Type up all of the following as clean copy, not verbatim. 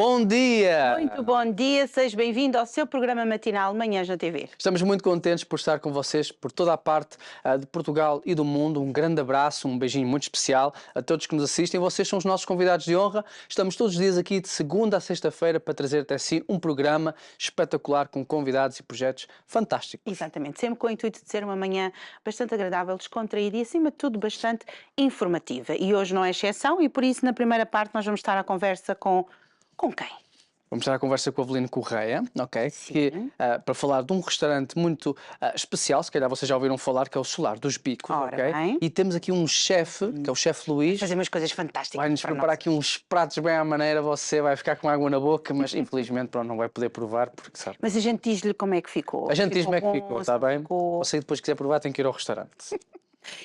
Bom dia! Muito bom dia, seja bem-vindo ao seu programa matinal Manhãs na TV. Estamos muito contentes por estar com vocês por toda a parte de Portugal e do mundo. Um grande abraço, um beijinho muito especial a todos que nos assistem. Vocês são os nossos convidados de honra. Estamos todos os dias aqui de segunda a sexta-feira para trazer até si um programa espetacular com convidados e projetos fantásticos. Exatamente, sempre com o intuito de ser uma manhã bastante agradável, descontraída e, acima de tudo, bastante informativa. E hoje não é exceção e, por isso, na primeira parte, nós vamos estar à conversa com quem? Vamos estar a conversa com o Avelino Correia, ok? Sim. Que, para falar de um restaurante muito especial, se calhar vocês já ouviram falar, que é o Solar dos Bicos, Ora ok? bem. E temos aqui um chefe, que é o chefe Luís. Fazer umas coisas fantásticas Vai-nos para preparar nós. aqui uns pratos bem à maneira, você vai ficar com água na boca, mas infelizmente pronto, não vai poder provar, porque sabe. Mas a gente diz-lhe como é que ficou. A gente diz como é que bom, ficou, está bem? ficou- Você depois quiser provar tem que ir ao restaurante.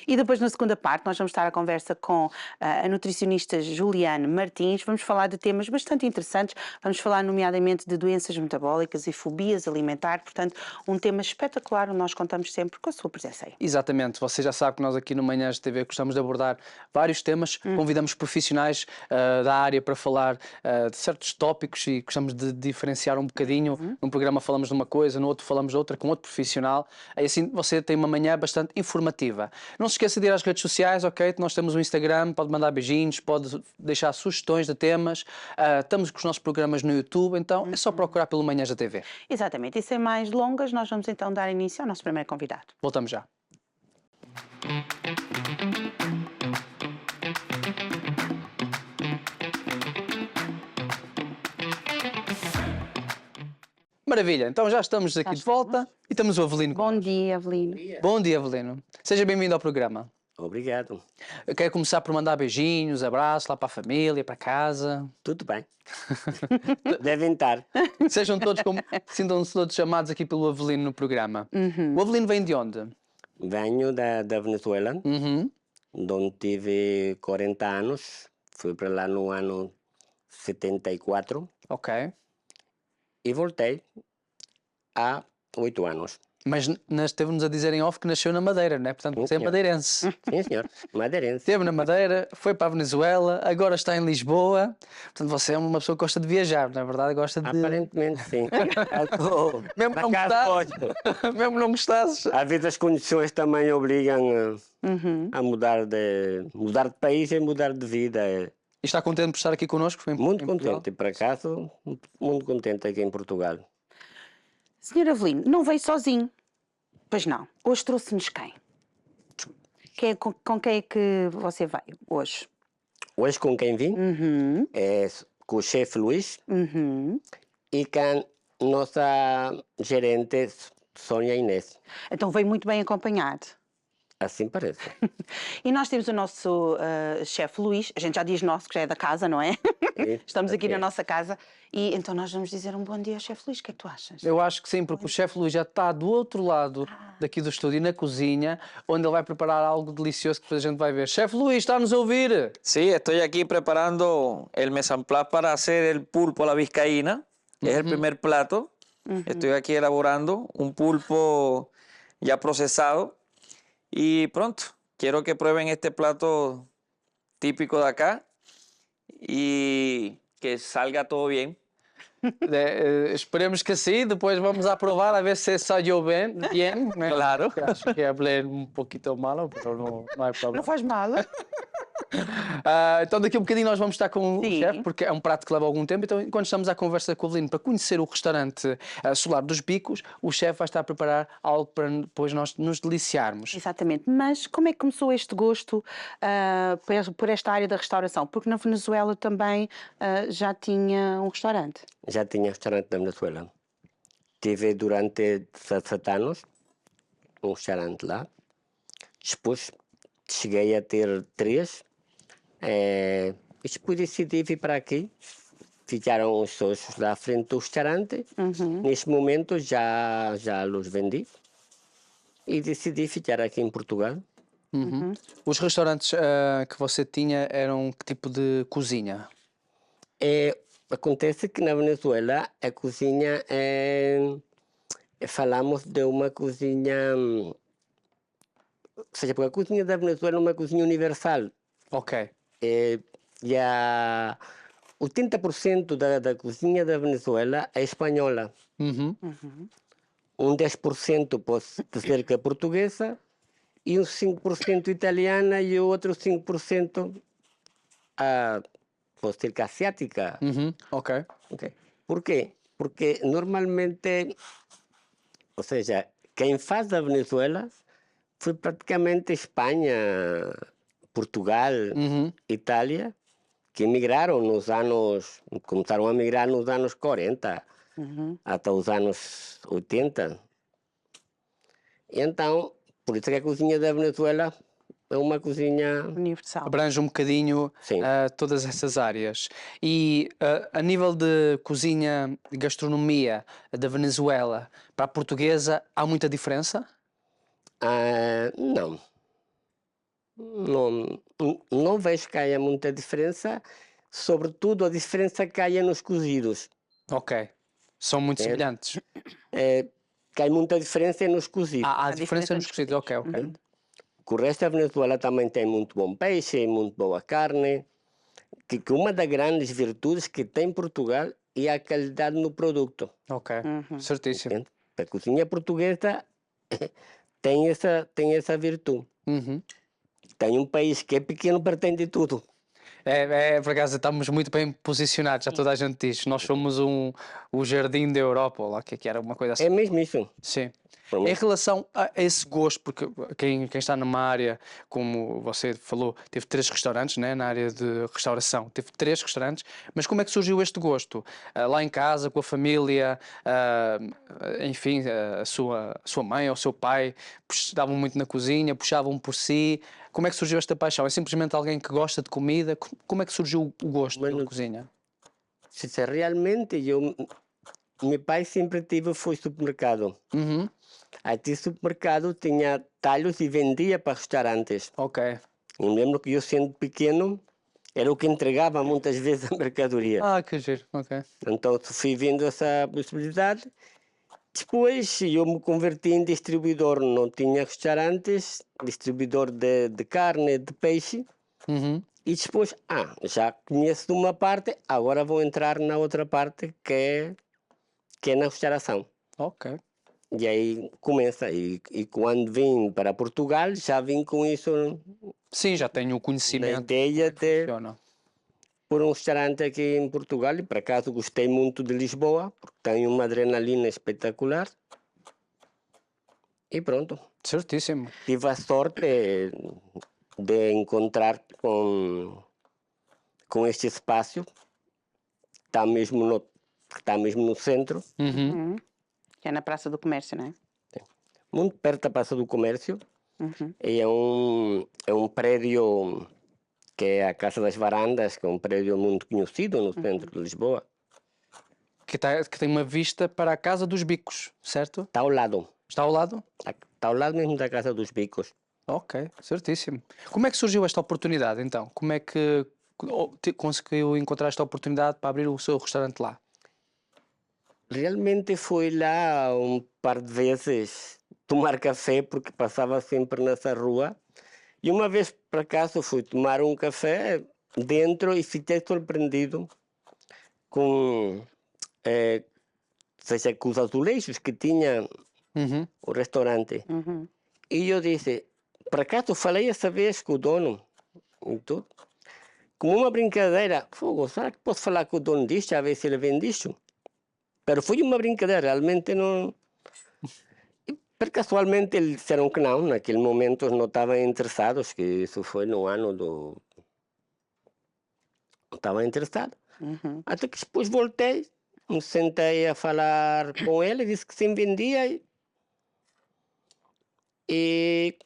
E depois, na segunda parte, nós vamos estar à conversa com a nutricionista Juliane Martins. Vamos falar de temas bastante interessantes. Vamos falar, nomeadamente, de doenças metabólicas e fobias alimentares. Portanto, um tema espetacular onde nós contamos sempre com a sua presença aí. Exatamente, você já sabe que nós aqui no Manhãs de TV gostamos de abordar vários temas, convidamos profissionais da área para falar de certos tópicos e gostamos de diferenciar um bocadinho. Num programa falamos de uma coisa, no outro falamos de outra, com outro profissional. Aí assim você tem uma manhã bastante informativa. Não se esqueça de ir às redes sociais, ok? Nós temos um Instagram, pode mandar beijinhos, pode deixar sugestões de temas. Estamos com os nossos programas no YouTube, então é só procurar pelo Manhãs da TV. Exatamente. E sem mais delongas, nós vamos então dar início ao nosso primeiro convidado. Voltamos já. Maravilha, então já estamos aqui de volta e temos o Avelino. Bom dia, Avelino. Bom dia, Avelino. Seja bem-vindo ao programa. Obrigado. Eu quero começar por mandar beijinhos, abraços lá para a família, para casa. Tudo bem. Devem estar. Sejam todos, sintam-se todos chamados aqui pelo Avelino no programa. O Avelino vem de onde? Venho da Venezuela, Uhum. onde tive 40 anos. Fui para lá no ano 74 Ok. e voltei há 8 anos. Mas esteve-nos a dizer em off que nasceu na Madeira, não é? Portanto, você é senhor. madeirense. Sim, senhor. Madeirense. Esteve na Madeira, foi para a Venezuela, agora está em Lisboa. Portanto, você é uma pessoa que gosta de viajar, não é verdade? Gosta de... Aparentemente, sim. Mesmo Por não acaso, gostasses, mesmo não gostasses. às vezes as condições também obrigam a mudar de país e mudar de vida. E está contente por estar aqui connosco? Muito em Portugal? contente. Por acaso, muito contente aqui em Portugal. Senhor Avelino, não veio sozinho. Pois não. Hoje trouxe-nos quem? Com quem é que você veio hoje? Hoje com quem vim é com o chefe Luís e com a nossa gerente Sônia Inês. Então veio muito bem acompanhado. Assim parece. E nós temos o nosso chefe Luís, a gente já diz nosso, que já é da casa, não é? Estamos aqui ok. na nossa casa e então nós vamos dizer um bom dia ao chefe Luís. O que é que tu achas? Eu acho que sim, porque o chefe Luís já está do outro lado daqui do estúdio, na cozinha, onde ele vai preparar algo delicioso que depois a gente vai ver. Chefe Luís, está-nos a ouvir? Sí, estoy aquí preparando el mise en place para hacer el pulpo a la vizcaína. Es el primer plato. Estoy aquí elaborando un pulpo ya procesado. Y pronto, quiero que prueben este plato típico de acá y que salga todo bien. Esperemos que sim, depois vamos a provar a ver se saiu bem, né? Claro. Acho que hablé um pouquinho malo, mas não é problema. Não faz mal. Então daqui a um bocadinho nós vamos estar com o Sim. chefe, porque é um prato que leva algum tempo. Então enquanto estamos à conversa com o Avelino para conhecer o restaurante Solar dos Bicos, o chefe vai estar a preparar algo para depois nós nos deliciarmos. Exatamente. Mas como é que começou este gosto por esta área da restauração? Porque na Venezuela também já tinha um restaurante. Já tinha restaurante na Venezuela. Tive durante 17 anos um restaurante lá. Depois cheguei a ter 3. E depois decidi vir para aqui. Ficaram os sócios lá à frente do restaurante. Neste momento já os vendi. E decidi ficar aqui em Portugal. Os restaurantes que você tinha eram que tipo de cozinha? Acontece que na Venezuela a cozinha falamos de uma cozinha, ou seja, porque a cozinha da Venezuela é uma cozinha universal. Ok. Já 80% da cozinha da Venezuela é espanhola. Uhum. Um 10% pode ser que é portuguesa, e uns 5% italiana e o outro 5% pode ser que asiática. Uhum. Ok. Ok. Por quê? Porque normalmente, ou seja, quem faz da Venezuela foi praticamente Espanha, Portugal, Uhum. Itália, que emigraram nos anos, começaram a migrar nos anos 40 até os anos 80. E então, por isso que a cozinha da Venezuela é uma cozinha, Universal. Abrange um bocadinho sim, todas essas áreas. E a nível de cozinha, de gastronomia da Venezuela para a portuguesa, há muita diferença? não. Não vejo que haja muita diferença, sobretudo a diferença que haja nos cozidos. Ok. São muito semelhantes. Que há muita diferença é nos cozidos. Há diferença diferença nos nos cozidos. Ok, ok. O resto da Venezuela também tem muito bom peixe, muito boa carne, que uma das grandes virtudes que tem Portugal é a qualidade no produto. Ok. Certíssimo. Entende? A cozinha portuguesa tem essa virtude. Uhum. Tem um país que é pequeno, mas tem de tudo. Por acaso estamos muito bem posicionados, já toda a gente diz. Nós somos o jardim da Europa, ou lá o que era, uma coisa assim. É mesmo isso. Sim. Por mim. Em relação a esse gosto, porque quem está numa área, como você falou, teve 3 restaurantes, né, na área de restauração, teve 3 restaurantes, mas como é que surgiu este gosto? Lá em casa, com a família, enfim, a sua mãe ou o seu pai estavam muito na cozinha, puxavam por si. Como é que surgiu esta paixão? É simplesmente alguém que gosta de comida? Como é que surgiu o gosto pela cozinha? Se realmente meu pai sempre foi supermercado. Uhum. Aqui supermercado tinha talhos e vendia para restaurantes. Ok. Eu lembro que eu, sendo pequeno, era o que entregava muitas vezes a mercadoria. Que giro. Ok. Então fui vendo essa possibilidade. Depois eu me converti em distribuidor. Não tinha restaurantes, distribuidor de carne, de peixe. Uhum. E depois, já conheço de uma parte, agora vou entrar na outra parte que é na restauração. Ok. E aí começa. E quando vim para Portugal, já vim com isso Sim, já tenho o na conhecimento ideia de funciona. pôr um restaurante aqui em Portugal. E por acaso gostei muito de Lisboa, porque tem uma adrenalina espetacular. E pronto. Certíssimo. Tive a sorte de encontrar com este espaço, que está mesmo no centro, Uhum. Que é na Praça do Comércio, não é? muito perto da Praça do Comércio. E é um prédio que é a Casa das Varandas, que é um prédio muito conhecido no centro de Lisboa. Que tem uma vista para a Casa dos Bicos, certo? Está ao lado. Está ao lado? Está ao lado mesmo da Casa dos Bicos. Ok, certíssimo. Como é que surgiu esta oportunidade, então? Como é que conseguiu encontrar esta oportunidade para abrir o seu restaurante lá? Realmente fui lá um par de vezes tomar café, porque passava sempre nessa rua. E uma vez, por acaso, fui tomar um café dentro e fiquei surpreendido com, seja, com os azulejos que tinha Uhum. o restaurante. E eu disse, por acaso falei essa vez com o dono e tudo. Como uma brincadeira, fogo, será que posso falar com o dono disto, a ver se ele vende isto? Pero foi uma brincadeira, realmente não... Pero casualmente eles disseram que não, naquele momento não estavam interessados, que isso foi no ano do... Não estavam interessados. Até que depois voltei, me sentei a falar com ele, disse que sim vendia e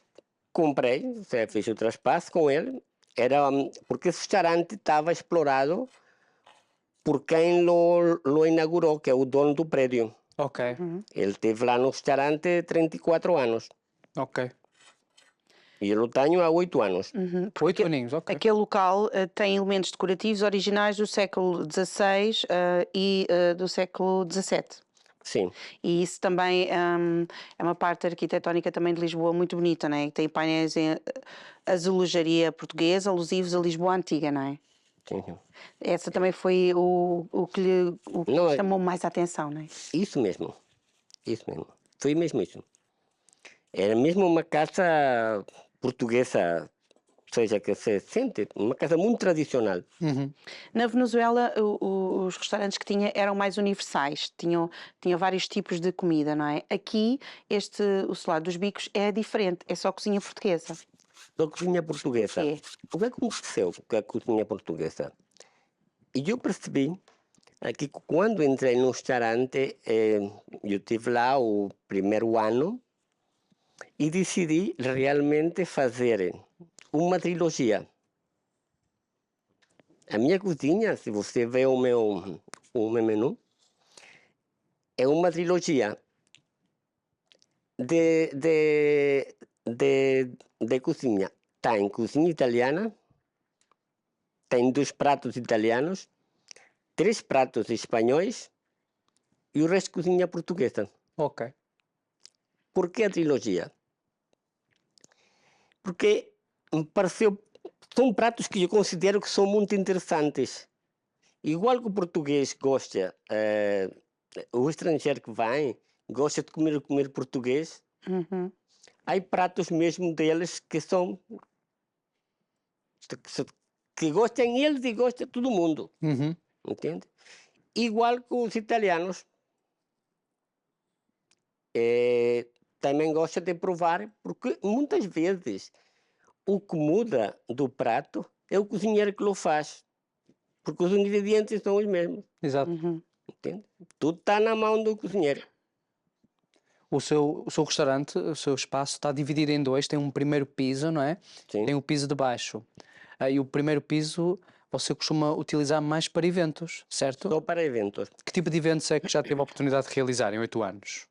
comprei, ou seja, fiz o traspasso com ele. Era porque esse restaurante estava explorado por quem lo inaugurou, que é o dono do prédio. Ok, Ele esteve lá no restaurante 34 anos. ok. E eu o tenho há 8 anos. 8 aninhos, ok. Aquele local tem elementos decorativos originais do século XVI e do século XVII. Sim. E isso também é uma parte arquitetónica também de Lisboa muito bonita, não é? Tem painéis em azulejaria portuguesa, alusivos a Lisboa antiga, não é? Sim, sim. Essa também foi o que lhe Não, chamou mais a atenção, não é? Isso mesmo. Isso mesmo. Foi mesmo isso. Era mesmo uma casa portuguesa, ou seja, que se sente uma casa muito tradicional. Uhum. Na Venezuela, os restaurantes que tinha eram mais universais, tinham vários tipos de comida, não é? Aqui, o Solar dos Bicos é diferente, é só cozinha portuguesa. Da cozinha portuguesa. É. O que aconteceu com a cozinha portuguesa? E eu percebi que quando entrei no restaurante, eu tive lá o primeiro ano e decidi realmente fazer uma trilogia. A minha cozinha, se você vê o meu menu, é uma trilogia de cozinha. Tem cozinha italiana, tem 2 pratos italianos, 3 pratos espanhóis e o resto cozinha portuguesa. Ok. Por que a trilogia? Porque me pareceu, são pratos que eu considero que são muito interessantes. Igual que o português gosta, o estrangeiro que vem gosta de comer português, Uhum. há pratos mesmo deles que são que gostam eles e gosta todo mundo, Uhum. entende? Igual que os italianos também gostam de provar, porque muitas vezes o que muda do prato é o cozinheiro que o faz, porque os ingredientes são os mesmos, Exato. Uhum. entende? Tudo está na mão do cozinheiro. O seu restaurante, o seu espaço está dividido em dois. Tem um primeiro piso, não é? Sim. Tem o piso de baixo. E o primeiro piso você costuma utilizar mais para eventos, certo? Só para eventos. Que tipo de eventos é que já teve a oportunidade de realizar em 8 anos?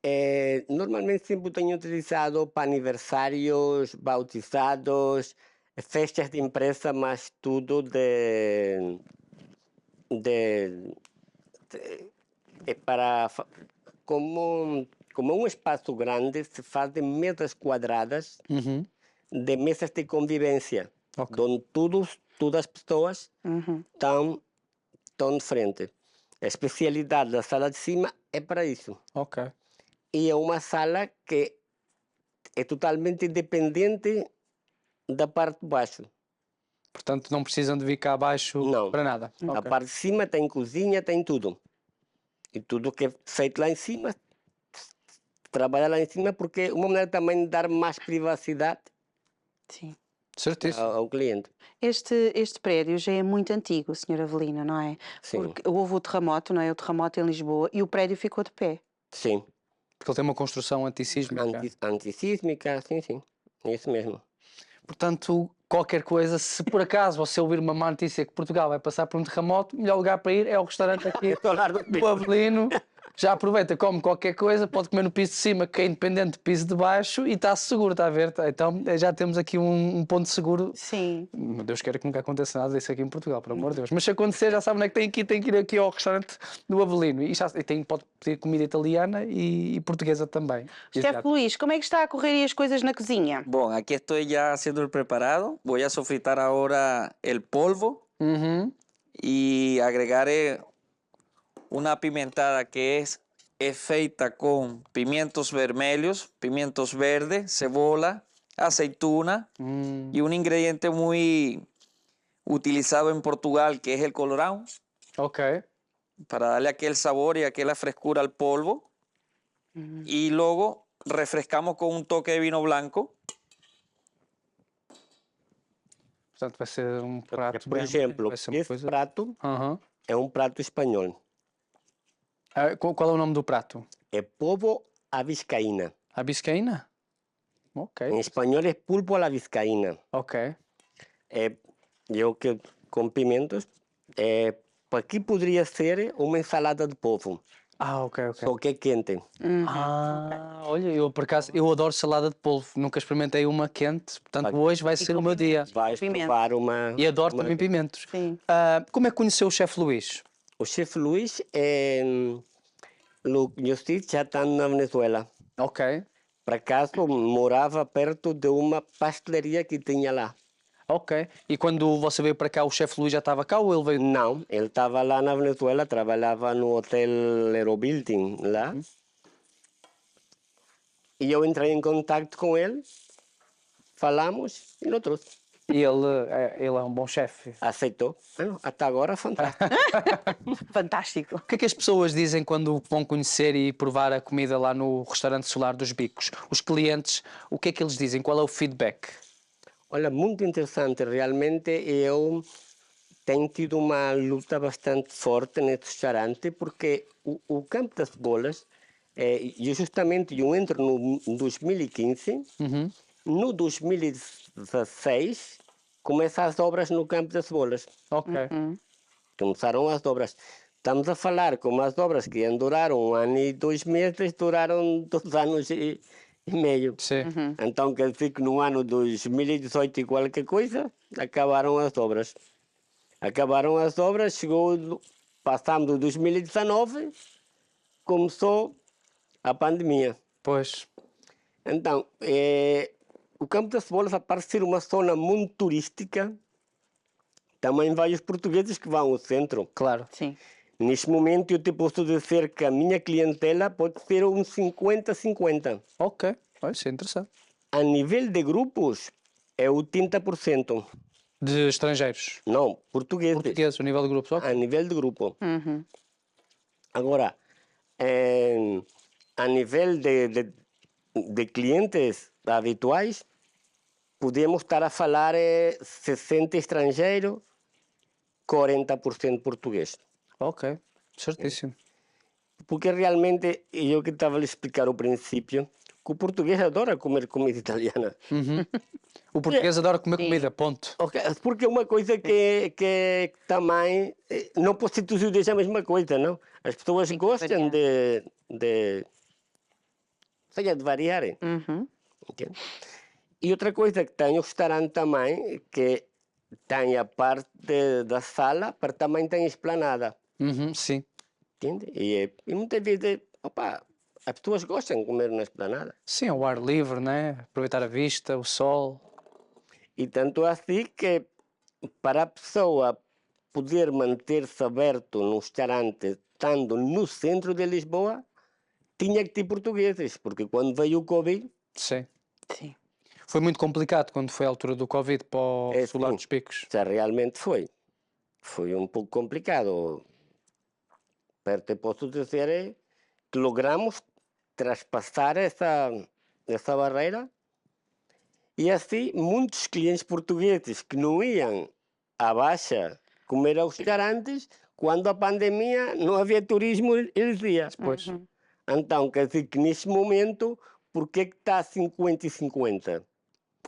Normalmente sempre tenho utilizado para aniversários, bautizados, festas de empresa, mas tudo de para como é um espaço grande, se fazem mesas quadradas Uhum. de mesas de convivência, Ok. onde todas as pessoas Uhum. estão de frente. A especialidade da sala de cima é para isso. Ok. E é uma sala que é totalmente independente da parte de baixo. Portanto, não precisam de vir cá abaixo Não. para nada. A Ok. parte de cima tem cozinha, tem tudo. E tudo que é feito lá em cima, trabalha lá em cima, porque é uma maneira também de dar mais privacidade Sim. Certíssimo. ao cliente. Este prédio já é muito antigo, Sra. Avelina, não é? Sim. Porque houve o terremoto, não é? O terremoto em Lisboa e o prédio ficou de pé. Sim. Porque ele tem uma construção antissísmica. Antissísmica, sim. É isso mesmo. Portanto, qualquer coisa, se por acaso você ouvir uma má notícia que Portugal vai passar por um terremoto, o melhor lugar para ir é o restaurante aqui Estou lá do do Avelino. Já aproveita, come qualquer coisa, pode comer no piso de cima, que é independente do piso de baixo, e está seguro, está a ver? Então já temos aqui um ponto seguro. Sim. Deus queira que nunca aconteça nada disso aqui em Portugal, pelo amor de Deus. Mas se acontecer, já sabem onde é que tem que ir aqui ao restaurante do Avelino. E pode pedir comida italiana e portuguesa também. Chefe Luís, como é que está a correr aí as coisas na cozinha? Bueno, aquí estoy ya haciendo el preparado. Voy a sofritar ahora el polvo Uhum. y agregaré una pimentada que es feita con pimientos vermelhos, pimientos verdes, cebola, aceituna y un ingrediente muy utilizado en Portugal que es el colorau, Ok. para darle aquel sabor y aquella frescura al polvo. Y luego refrescamos con un toque de vino blanco. Portanto, vai ser um prato Por exemplo, vai ser uma esse coisa... prato Aham. é um prato espanhol. Qual é o nome do prato? É polvo à vizcaína. A biscaína? Ok. Em espanhol é pulpo à la vizcaína. Ok. Eu que com pimentos. Aqui poderia ser uma ensalada de polvo, Ok. só que é quente. Olha, eu por acaso, eu adoro salada de polvo. Nunca experimentei uma quente, portanto hoje vai ser o meu dia. Vais Pimenta. provar uma. E adoro uma- também pimentos. Sim. Como é que conheceu o chefe Luís? O chefe Luís eu sei, já está na Venezuela. Ok. Por acaso morava perto de uma pastelaria que tinha lá. Ok. E quando você veio para cá, o chefe Luís já estava cá ou ele veio? Não, ele estava lá na Venezuela, trabalhava no Hotel Aerobuilding lá. E eu entrei em contato com ele, falamos e não trouxe. E ele é um bom chefe. Aceitou. Bueno, até agora, fantástico. Fantástico. O que é que as pessoas dizem quando vão conhecer e provar a comida lá no restaurante Solar dos Bicos? Os clientes, o que é que eles dizem? Qual é o feedback? Olha, muito interessante. Realmente eu tenho tido uma luta bastante forte nesse restaurante porque o Campo das Bolas, eu justamente eu entro no 2015, no 2016 começam as obras no Campo das Bolas. Ok. Começaram as obras. Estamos a falar como as obras que iam durar 1 ano e 2 meses, duraram 2 anos e meio. Sim. Então quer dizer que no ano 2018 e qualquer coisa, acabaram as obras. Acabaram as obras, passamos do 2019, começou a pandemia. Pois. Então, o Campo das Cebolas, apesar de ser uma zona muito turística, também vai os portugueses que vão ao centro. Claro. Sim. Neste momento, eu te posso dizer que a minha clientela pode ser um 50-50. Ok. Olha, isso é interessante. A nível de grupos, é 80%. De estrangeiros. Não, portugueses. Portugueses, o nível de grupos. Ok. A nível de grupo. Uhum. Agora, a nível de clientes habituais, podemos estar a falar 60 estrangeiro, 40% português. Ok. Certíssimo. Porque realmente, eu que estava a lhe explicar ao princípio, que o português adora comer comida italiana. O português adora comer Sim. comida, ponto. Ok, porque é uma coisa que também, não posso ser tudo a mesma coisa, não? As pessoas Tem que gostam variar. seja, de variarem. Uhum. Entende? E outra coisa que tem o restaurante também, que tem a parte da sala, mas também tem a esplanada. Sim. Entende? E muitas vezes, opa, as pessoas gostam de comer na esplanada. Sim, ao ar livre, né? Aproveitar a vista, o sol. E tanto assim que para a pessoa poder manter-se aberto num restaurante estando no centro de Lisboa, tinha que ter portugueses, porque quando veio o Covid, Sim. Sim. Foi muito complicado quando foi a altura do Covid para o É, Solar sim. dos Picos. já realmente foi. Foi um pouco complicado. Pero te posso dizer que logramos traspassar essa barreira e assim muitos clientes portugueses que não iam à Baixa comer aos restaurantes, quando a pandemia não havia turismo, eles iam. Pois. Então, quer dizer que neste momento, por que está 50 e 50?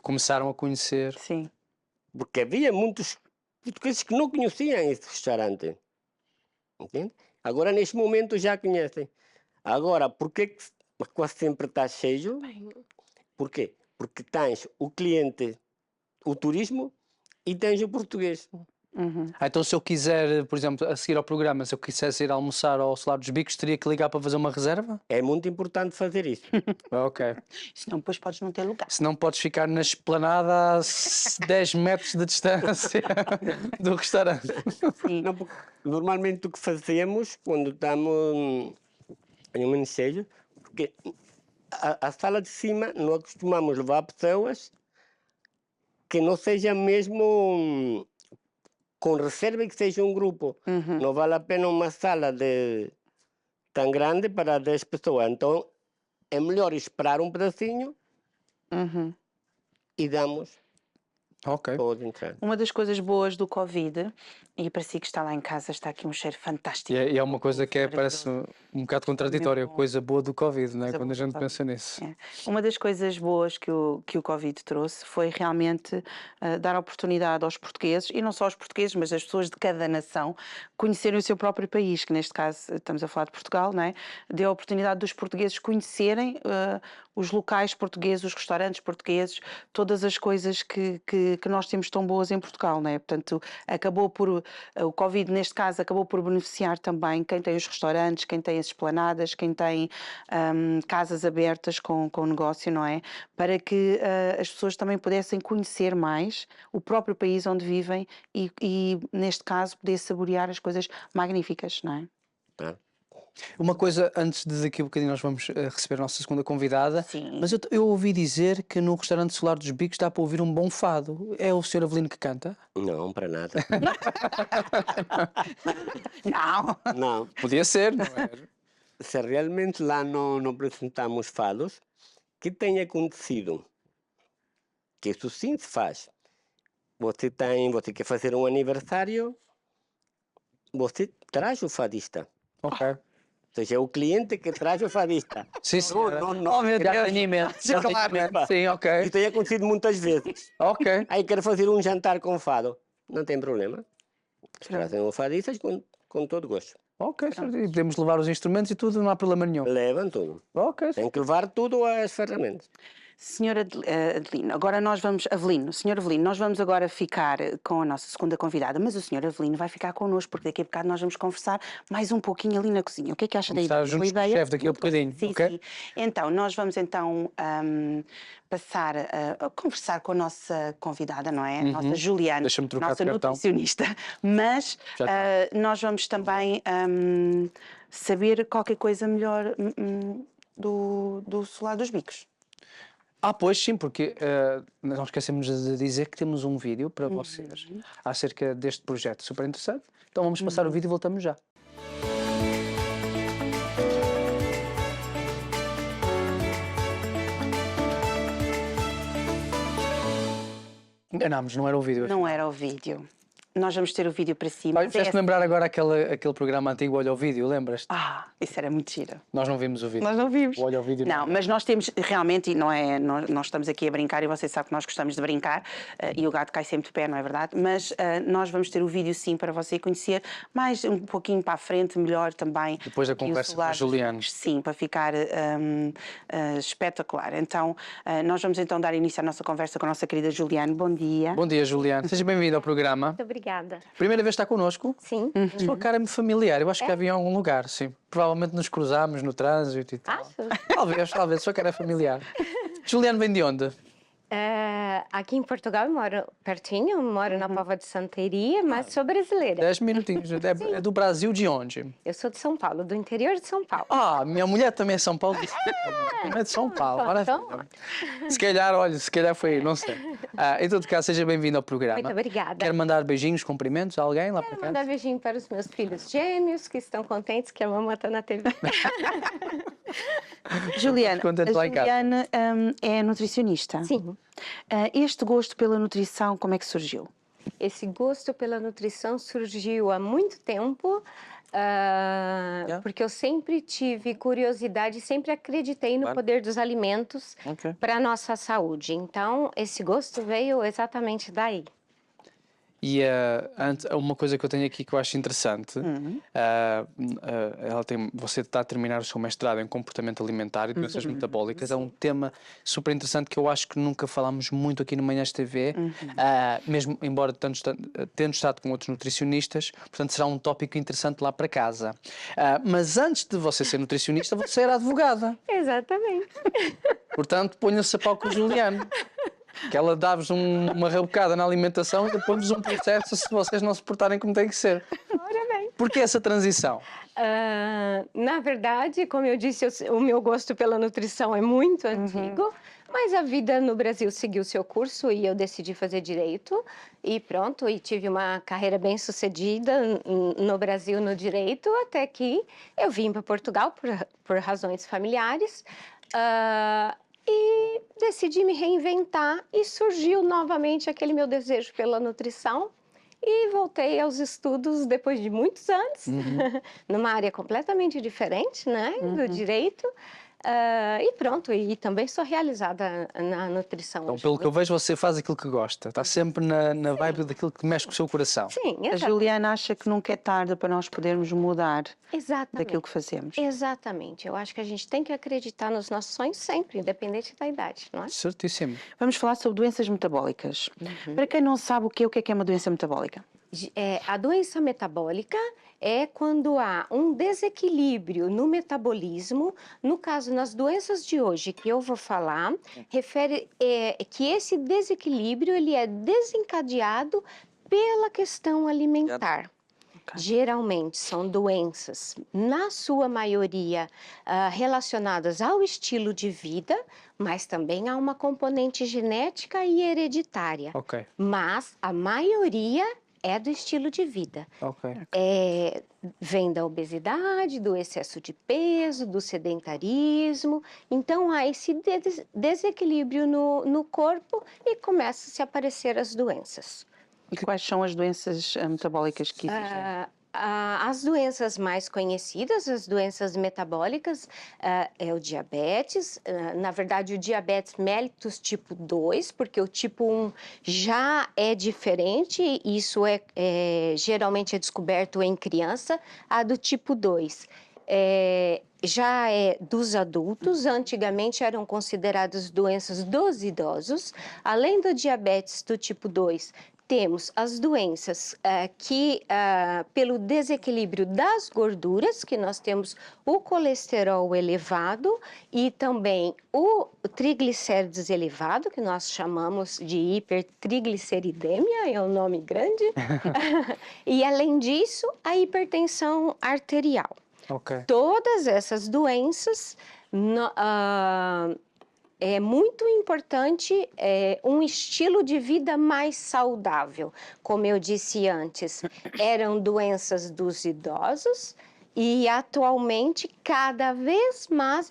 Começaram a conhecer. Sim. Porque havia muitos portugueses que não conheciam esse restaurante. Entende? Agora, neste momento, já conhecem. Agora, por que quase sempre está cheio? Por quê? Porque tens o cliente, o turismo, e tens o português. Então, se eu quiser, por exemplo, a seguir ao programa, se eu quisesse ir almoçar ao Solar dos Bicos, teria que ligar para fazer uma reserva? É muito importante fazer isso. Ok. Senão depois podes não ter lugar. Se não podes ficar na esplanada a 10 metros de distância do restaurante. Sim. Não, porque normalmente o que fazemos quando estamos em um ensejo, porque a sala de cima não acostumamos levar pessoas que não seja mesmo com reserva e que seja um grupo. Não vale a pena uma sala tão grande para 10 pessoas. Então é melhor esperar um pedacinho e damos Ok. para outro entrar. Uma das coisas boas do Covid, e para si que está lá em casa, está aqui um cheiro fantástico. E é uma coisa que parece um bocado contraditória, coisa boa do Covid, não é? Coisa Quando a boa do gente Covid. pensa nisso. É. Uma das coisas boas que o Covid trouxe foi realmente dar oportunidade aos portugueses, e não só aos portugueses, mas as pessoas de cada nação, conhecerem o seu próprio país, que neste caso estamos a falar de Portugal, não é? Deu a oportunidade dos portugueses conhecerem os locais portugueses, os restaurantes portugueses, todas as coisas que nós temos tão boas em Portugal, não é? Portanto, acabou por o Covid, neste caso, acabou por beneficiar também quem tem os restaurantes, quem tem as esplanadas, quem tem casas abertas com negócio, não é? Para que as pessoas também pudessem conhecer mais o próprio país onde vivem e neste caso, poder saborear as coisas magníficas, não é? Claro. Uma coisa, antes de daqui a bocadinho nós vamos receber a nossa segunda convidada, Sim. mas eu ouvi dizer que no restaurante Solar dos Bicos dá para ouvir um bom fado. É o Sr. Avelino que canta? Não, para nada. Não! Não. Podia ser, não é? Se realmente lá não apresentamos fados, que tem acontecido? Que isso sim se faz. Você quer fazer um aniversário, você traz o fadista. Ok. Ou seja, é o cliente que traz o fadista. Sim, senhora. não, Oh, meu Deus, já tenho em mente. Já tenho em mente. Sim, ok. Isso tem acontecido muitas vezes. Ok. Aí quero fazer um jantar com fado. Não tem problema. Trazem o fadistas com todo gosto. Ok, certo. E podemos levar os instrumentos e tudo, não há problema nenhum. Levam tudo. Ok, Tem que levar tudo às ferramentas. Senhora Avelino, agora nós vamos, Senhor Avelino, nós vamos agora ficar com a nossa segunda convidada, mas o Senhor Avelino vai ficar connosco, porque daqui a bocado nós vamos conversar mais um pouquinho ali na cozinha. O que é que acha da Vamos estar ideia? juntos com o chefe daqui a bocadinho, Sim, ok? sim. Então, nós vamos passar a conversar com a nossa convidada, não é? A nossa Juliana, Deixa-me trocar nossa de cartão. nutricionista. Mas Já está. nós vamos também saber qualquer coisa melhor do Solar dos Bicos. Pois sim, porque não esquecemos de dizer que temos um vídeo para vocês acerca deste projeto super interessante. Então vamos passar o vídeo e voltamos já. Enganámos, não era o vídeo. Não era o vídeo. Nós vamos ter o vídeo para cima. Olha, fizeste lembrar agora aquele programa antigo, Olha o Vídeo, lembras-te? Isso era muito giro. Nós não vimos o vídeo. Nós não vimos. O Olha o Vídeo. Não, mas nós temos realmente, e não é, nós estamos aqui a brincar e você sabe que nós gostamos de brincar e o gato cai sempre de pé, não é verdade? Mas nós vamos ter o vídeo sim para você conhecer mais um pouquinho para a frente, melhor também. Depois da aqui o conversa com a Solar. Juliana. Sim, para ficar espetacular. Então, nós vamos então dar início à nossa conversa com a nossa querida Juliana. Bom dia. Bom dia, Juliana. Seja bem-vindo ao programa. Muito obrigada. Primeira vez que está connosco? Sim. A sua cara é-me familiar. Eu acho que havia em algum lugar, sim. Provavelmente nos cruzámos no trânsito e tal. Achas? Talvez. A sua cara é familiar. Juliana vem de onde? Aqui em Portugal eu moro pertinho, moro na Póvoa de Santeria, mas sou brasileira. 10 minutinhos. É do Brasil de onde? Eu sou de São Paulo, do interior de São Paulo. Minha mulher também é São Paulo. Também é de São Paulo. Então, Maravilha. Se calhar foi aí, não sei. Em todo caso, seja bem-vindo ao programa. Muito obrigada. Quer mandar beijinhos, cumprimentos a alguém lá para Quero cá? mandar beijinho para os meus filhos gêmeos, que estão contentes que a mamãe está na TV. Juliana, Contente a lá em casa. Juliana é nutricionista. Sim. Este gosto pela nutrição, como é que surgiu? Esse gosto pela nutrição surgiu há muito tempo, porque eu sempre tive curiosidade, sempre acreditei no poder dos alimentos Ok. para a nossa saúde. Então, esse gosto veio exatamente daí. E uma coisa que eu tenho aqui que eu acho interessante, você está a terminar o seu mestrado em comportamento alimentar e doenças metabólicas, é um tema super interessante que eu acho que nunca falámos muito aqui no Manhãs TV, mesmo embora tendo estado com outros nutricionistas, portanto será um tópico interessante lá para casa. Mas antes de você ser nutricionista, você era advogada, Exatamente. portanto ponha-se a pau com o Juliano. Que ela dá-vos uma rebocada na alimentação e depois um processo se vocês não se portarem como tem que ser. Ora bem. Por que essa transição? Na verdade, como eu disse, o meu gosto pela nutrição é muito antigo, mas a vida no Brasil seguiu seu curso e eu decidi fazer direito e pronto, e tive uma carreira bem sucedida no Brasil no direito, até que eu vim para Portugal por razões familiares. E decidi me reinventar e surgiu novamente aquele meu desejo pela nutrição e voltei aos estudos depois de muitos anos, numa área completamente diferente, né, do direito. E pronto, e também sou realizada na nutrição. Então, pelo que eu vejo, você faz aquilo que gosta. Está sempre na vibe daquilo que mexe com o seu coração. Sim, A Juliana acha que nunca é tarde para nós podermos mudar exatamente. daquilo que fazemos. Exatamente. Eu acho que a gente tem que acreditar nos nossos sonhos sempre, independente da idade, não é? Certíssimo. Vamos falar sobre doenças metabólicas. Para quem não sabe o que é uma doença metabólica? A doença metabólica é quando há um desequilíbrio no metabolismo. No caso, nas doenças de hoje que eu vou falar, refere que esse desequilíbrio ele é desencadeado pela questão alimentar. Geralmente são doenças, na sua maioria, relacionadas ao estilo de vida, mas também há uma componente genética e hereditária. Ok, Mas a maioria é do estilo de vida. ok. Vem da obesidade, do excesso de peso, do sedentarismo. Então há esse desequilíbrio no corpo e começam a se aparecer as doenças. E quais são as doenças metabólicas que existem? As doenças mais conhecidas, as doenças metabólicas, é o diabetes. Na verdade, o diabetes mellitus tipo 2, porque o tipo 1 já é diferente, isso geralmente é descoberto em criança. A do tipo 2 já é dos adultos, antigamente eram consideradas doenças dos idosos. Além do diabetes do tipo 2, temos as doenças pelo desequilíbrio das gorduras, que nós temos o colesterol elevado e também o triglicérides elevado, que nós chamamos de hipertrigliceridemia, é um nome grande. E, além disso, a hipertensão arterial. Ok. Todas essas doenças... É muito importante um estilo de vida mais saudável. Como eu disse antes, eram doenças dos idosos e atualmente cada vez mais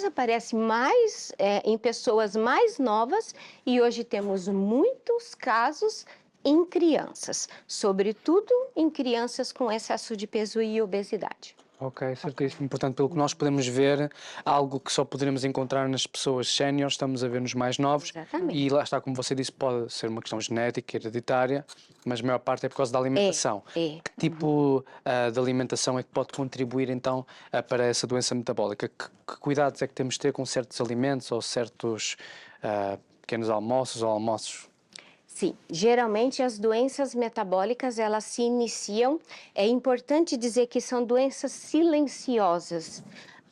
aparece mais em pessoas mais novas e hoje temos muitos casos em crianças, sobretudo em crianças com excesso de peso e obesidade. Ok, certíssimo. Portanto, pelo que nós podemos ver, algo que só poderemos encontrar nas pessoas séniores, estamos a ver nos mais novos. Exatamente. E lá está, como você disse, pode ser uma questão genética, hereditária, mas a maior parte é por causa da alimentação. É. Que tipo de alimentação é que pode contribuir, então, para essa doença metabólica? Que cuidados é que temos de ter com certos alimentos ou certos pequenos almoços ou almoços? Sim, geralmente as doenças metabólicas, elas se iniciam, é importante dizer que são doenças silenciosas,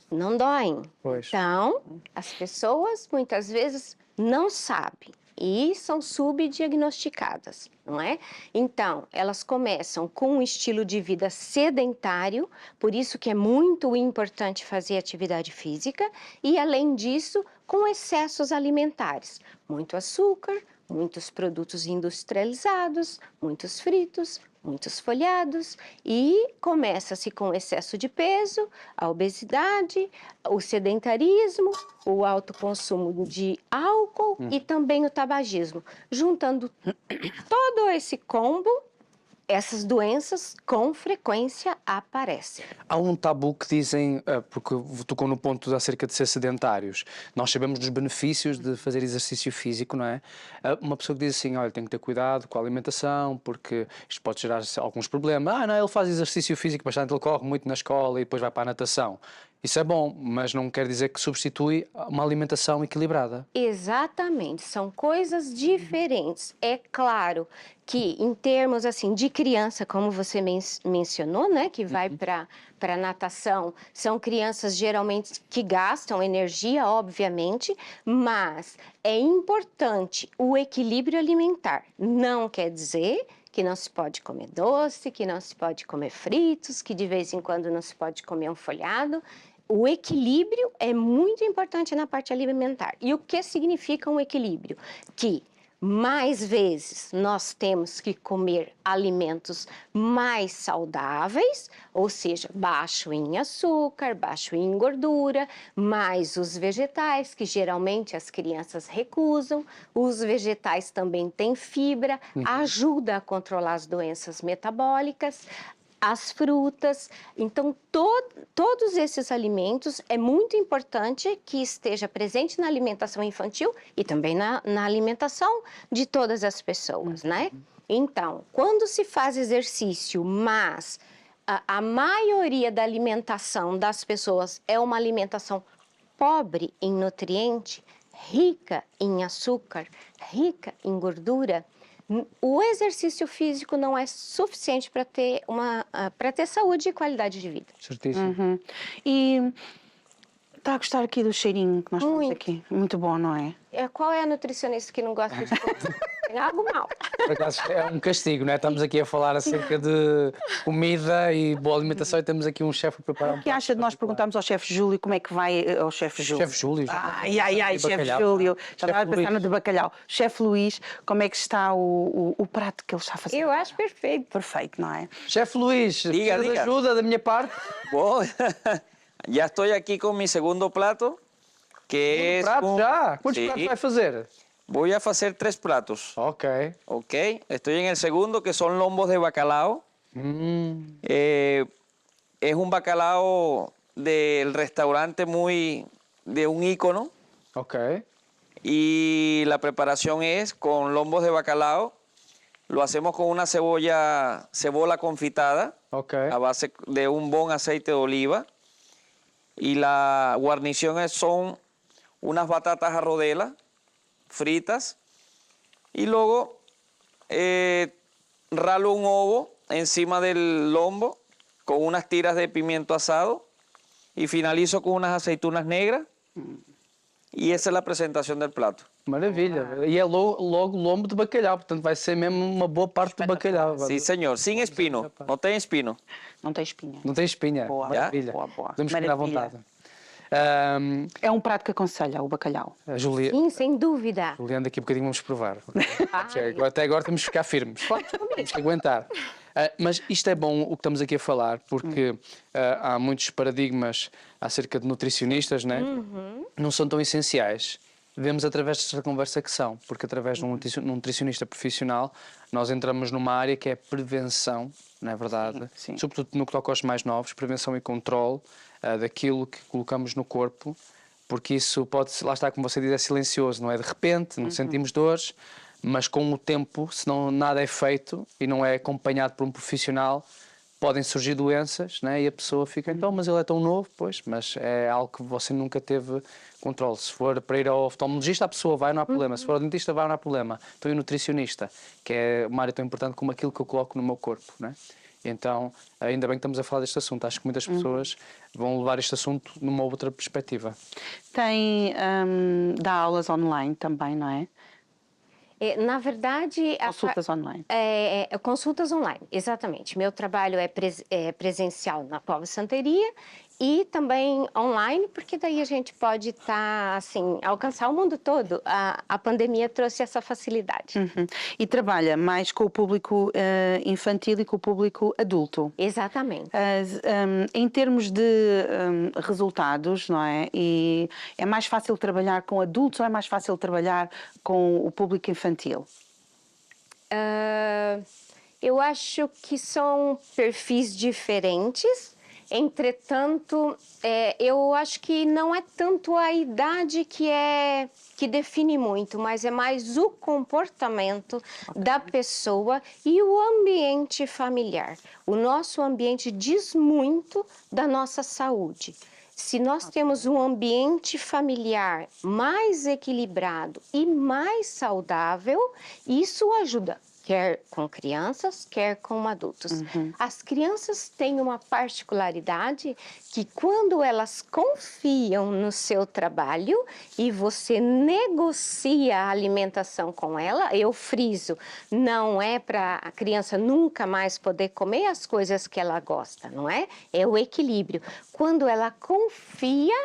não doem. Pois. Então, as pessoas muitas vezes não sabem e são subdiagnosticadas, não é? Então, elas começam com um estilo de vida sedentário, por isso que é muito importante fazer atividade física, e além disso, com excessos alimentares, muito açúcar, muitos produtos industrializados, muitos fritos, muitos folhados, e começa-se com excesso de peso, a obesidade, o sedentarismo, o alto consumo de álcool e também o tabagismo. Juntando todo esse combo, essas doenças com frequência aparecem. Há um tabu que dizem, porque tocou no ponto acerca de ser sedentários, nós sabemos dos benefícios de fazer exercício físico, não é? Uma pessoa que diz assim, olha, tem que ter cuidado com a alimentação, porque isto pode gerar alguns problemas. Não, ele faz exercício físico bastante, ele corre muito na escola e depois vai para a natação. Isso é bom, mas não quer dizer que substitui uma alimentação equilibrada. Exatamente, são coisas diferentes. É claro que em termos assim de criança, como você mencionou, né, que vai para natação, são crianças geralmente que gastam energia, obviamente, mas é importante o equilíbrio alimentar. Não quer dizer que não se pode comer doce, que não se pode comer fritos, que de vez em quando não se pode comer um folhado. O equilíbrio é muito importante na parte alimentar. E o que significa um equilíbrio? Que mais vezes nós temos que comer alimentos mais saudáveis, ou seja, baixo em açúcar, baixo em gordura, mais os vegetais, que geralmente as crianças recusam. Os vegetais também têm fibra, ajuda a controlar as doenças metabólicas. As frutas, então todos esses alimentos é muito importante que esteja presente na alimentação infantil e também na alimentação de todas as pessoas, né? Então, quando se faz exercício, mas a maioria da alimentação das pessoas é uma alimentação pobre em nutriente, rica em açúcar, rica em gordura, O exercício físico não é suficiente para ter saúde e qualidade de vida. Certíssimo. E está a gostar aqui do cheirinho que nós temos Muito. aqui? Muito bom, não é? Qual é a nutricionista que não gosta de comer? Tem algo mal. Por acaso é um castigo, não é? Estamos aqui a falar acerca de comida e boa alimentação e temos aqui um chefe a preparar um O que acha de nós perguntarmos ao chefe Júlio como é que vai ao chefe Júlio? Chefe Júlio. Ai, E chefe bacalhau. Júlio. Já Chefe estava a pensar Luís. no de bacalhau. Chefe Luís, como é que está o prato que ele está a fazer? Eu acho perfeito. Perfeito, não é? Chefe Luís, Diga, precisa de diga. ajuda da minha parte? Bueno, ya estoy aquí con mi segundo plato, que es Prato un- já? Quantos Sí, pratos vai fazer? voy a hacer 3 platos, Ok. ¿ok? Estoy en el segundo, que son lombos de bacalao. Es un bacalao del restaurante de un ícono, Ok. y la preparación es con lombos de bacalao. Lo hacemos con una cebola confitada Ok. a base de un buen aceite de oliva. Y la guarnición son unas batatas a rodela fritas. Y luego ralo un ovo encima del lombo con unas tiras de pimiento asado. Y finalizo con unas aceitunas negras. E essa é a apresentação do prato. Maravilha. E é logo lombo de bacalhau, portanto vai ser mesmo uma boa parte do bacalhau. Sim, senhor. Sem espino. Não tem espino. Não tem espinha. Não tem espinha. Boa, Maravilha. boa, boa. Podemos comer à Maravilha. vontade. É um prato que aconselha o bacalhau. A Julia, Sim, sem dúvida. Juliana, daqui a bocadinho vamos provar. Até agora temos que ficar firmes. Temos que aguentar. Mas isto é bom o que estamos aqui a falar, porque há muitos paradigmas acerca de nutricionistas, né? Não são tão essenciais. Vemos através desta conversa que são, porque através de um nutricionista profissional nós entramos numa área que é prevenção, não é verdade? Sim. Sobretudo no que toca aos mais novos, prevenção e controle daquilo que colocamos no corpo, porque isso pode, lá está, como você diz, é silencioso, não é de repente, não sentimos dores, mas com o tempo, se não nada é feito e não é acompanhado por um profissional, podem surgir doenças, né? E a pessoa fica, então, mas ele é tão novo, pois, mas é algo que você nunca teve controle. Se for para ir ao oftalmologista, a pessoa vai, não há problema. Se for ao dentista, vai, não há problema. Então, e o nutricionista, que é uma área tão importante como aquilo que eu coloco no meu corpo, né? Então, ainda bem que estamos a falar deste assunto. Acho que muitas pessoas vão levar este assunto numa outra perspectiva. Dá aulas online também, não é? Na verdade... Consultas online. Consultas online, exatamente. Meu trabalho é presencial na Pova Santeria e também online, porque daí a gente pode estar, assim, alcançar o mundo todo. A pandemia trouxe essa facilidade. E trabalha mais com o público infantil e com o público adulto. Exatamente. Em termos de resultados, não é? E é mais fácil trabalhar com adultos ou é mais fácil trabalhar com o público infantil? Eu acho que são perfis diferentes. Entretanto, eu acho que não é tanto a idade que define muito, mas é mais o comportamento da pessoa e o ambiente familiar. O nosso ambiente diz muito da nossa saúde. Se nós temos um ambiente familiar mais equilibrado e mais saudável, isso ajuda. Quer com crianças, quer com adultos. As crianças têm uma particularidade que quando elas confiam no seu trabalho e você negocia a alimentação com ela, eu friso, não é para a criança nunca mais poder comer as coisas que ela gosta, não é? É o equilíbrio. Quando ela confia,